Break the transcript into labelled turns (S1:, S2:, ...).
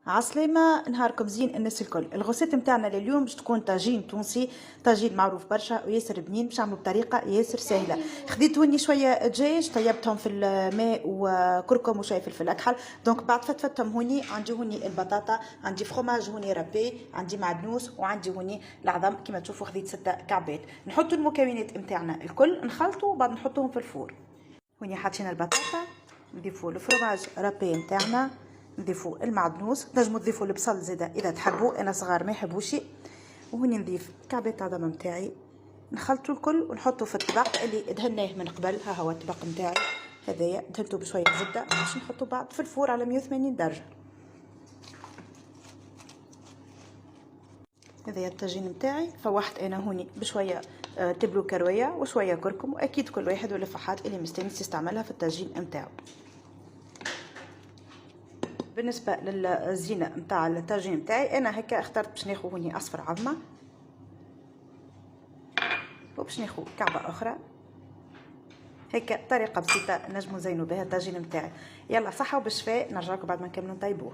S1: عسلامة، نهاركم زين الناس الكل. الغوسيت نتاعنا لليوم باش تكون طاجين تونسي، طاجين معروف برشا وياسر بنين، باش نعملو بطريقة ياسر سهلة. خديت وني شوية دجاج طيبتهم في الماء وكركم وشوية فلفل أكحل. دونك بعد فتفتهم هوني عندي هوني البطاطا، عندي فخوماج هوني رابي، عندي معدنوس وعندي هوني العظم. كما تشوفوا خديت 6 كعبات. نحطو المكونات نتاعنا الكل نخلطو وبعد نحطوهم في الفور. هوني حاطين البطاطا، نضيفو الفرماج رابي نتاعنا، نضيفو المعدنوس، تنجمو تضيفو البصل زاده اذا تحبوا، انا صغار ما يحبوش. وهوني نضيف كعبات العظم نتاعي، نخلطو الكل ونحطو في الطبق اللي دهناه من قبل. ها هو الطبق نتاعي هذايا، دهنتو بشويه زبده باش نحطو بعد في الفور على 180 درجه. هذايا الطاجين نتاعي. فوحت انا هوني بشويه تبلو كرويه وشويه كركم، واكيد كل واحد والفحات اللي مستانس يستعملها في الطاجين نتاعو. بالنسبه للزينه نتاع الطاجين نتاعي انا هكا اخترت باش ناخذ هوني اصفر عظمه، وباش ناخذ كعبه اخرى. هكا طريقه بسيطه نجمو نزينو بها الطاجين نتاعي. يلا صحه وبالشفاء، نرجعكم بعد ما نكملوا نطيبوه.